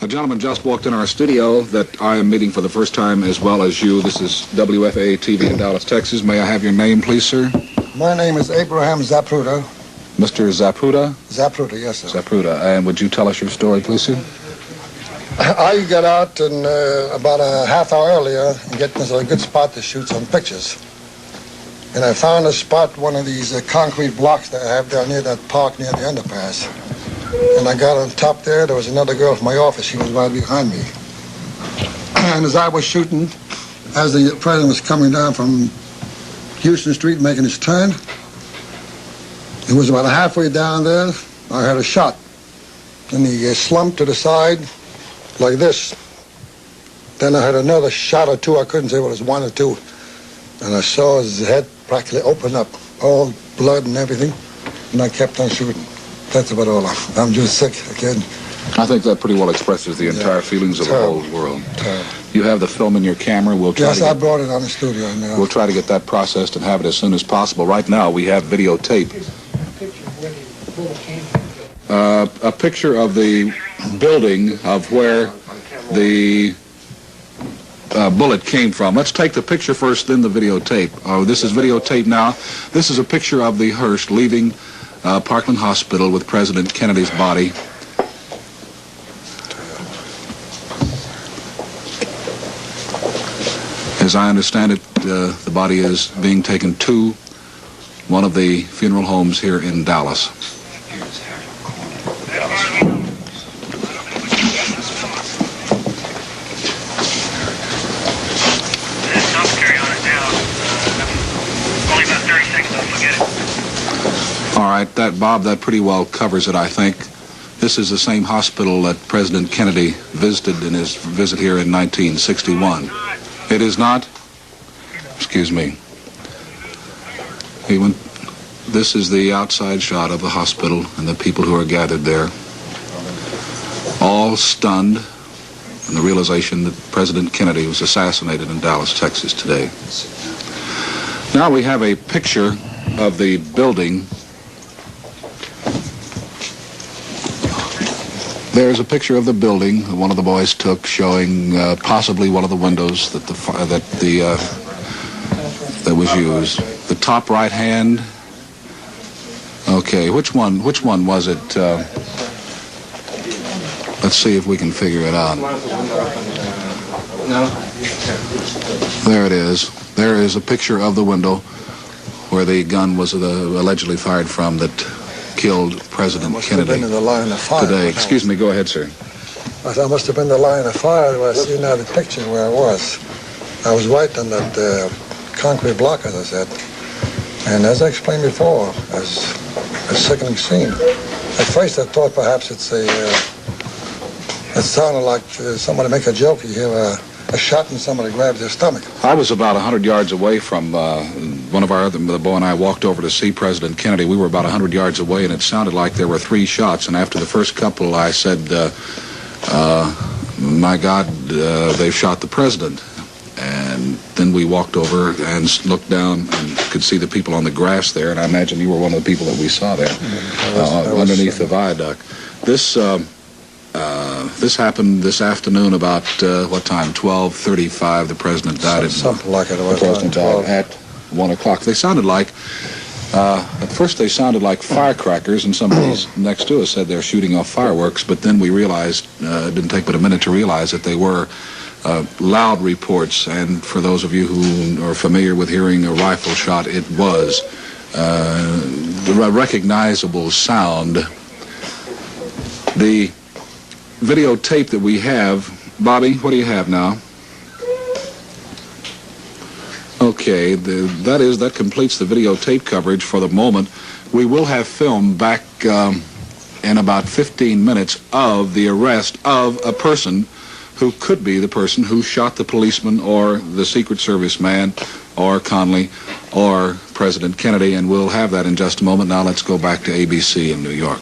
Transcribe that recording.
A gentleman just walked in our studio that I am meeting for the first time as well as you. This is WFA TV in Dallas, Texas. May I have your name, please, sir? My name is Abraham Zapruder. Mr. Zapruder? Zapruder, yes, sir. Zapruder. And would you tell us your story, please, sir? I got out and, about a half hour earlier and get into a good spot to shoot some pictures. And I found a spot, one of these concrete blocks that I have down near that park near the underpass. And I got on top there. There was another girl from my office. She was right behind me. And as I was shooting, as the president was coming down from Houston Street making his turn, it was about halfway down there, I heard a shot. And he slumped to the side like this. Then I heard another shot or two. I couldn't say whether it was one or two. And I saw his head practically open up, all blood and everything. And I kept on shooting. That's about all. I'm just sick again. I think that pretty well expresses the entire feelings of the whole world. Terrible. You have the film in your camera. We'll try yes, I brought it on the studio now. We'll try to get that processed and have it as soon as possible. Right now, we have videotape. A picture of the building of where the bullet came from. Let's take the picture first, then the videotape. This is videotape now. This is a picture of the hearse leaving Parkland Hospital with President Kennedy's body. As I understand it, the body is being taken to one of the funeral homes here in Dallas. All right, Bob, that pretty well covers it, I think. This is the same hospital that President Kennedy visited in his visit here in 1961. It is not? Excuse me. This is the outside shot of the hospital and the people who are gathered there, all stunned in the realization that President Kennedy was assassinated in Dallas, Texas today. Now we have a picture of the building. There's a picture of the building that one of the boys took, showing possibly one of the windows that was used. The top right hand. Okay, which one was it? Let's see if we can figure it out. There it is. There is a picture of the window where the gun was allegedly fired from that killed President Kennedy today. Excuse me, go ahead, sir. I must have been the line of fire where I see now the picture where I was. I was right on that concrete block, as I said. And as I explained before, as a sickening scene. At first I thought perhaps it sounded like somebody make a joke. You hear a shot and somebody grabs their stomach. I was about 100 yards away from the boy and I walked over to see President Kennedy. We were about 100 yards away, and it sounded like there were 3 shots. And after the first couple, I said, my God, they've shot the president. And then we walked over and looked down and could see the people on the grass there. And I imagine you were one of the people that we saw there underneath the viaduct. This happened this afternoon about, what time? 12:35. The president died. Something like it. The president died at 1 o'clock. They sounded like, at first they sounded like firecrackers, and somebody next to us said they're shooting off fireworks, but then we realized, it didn't take but a minute to realize that they were loud reports, and for those of you who are familiar with hearing a rifle shot, it was the recognizable sound. The videotape that we have, Bobby, what do you have now? Okay, that completes the videotape coverage for the moment. We will have film back in about 15 minutes of the arrest of a person who could be the person who shot the policeman or the Secret Service man or Conley or President Kennedy, and we'll have that in just a moment. Now let's go back to ABC in New York.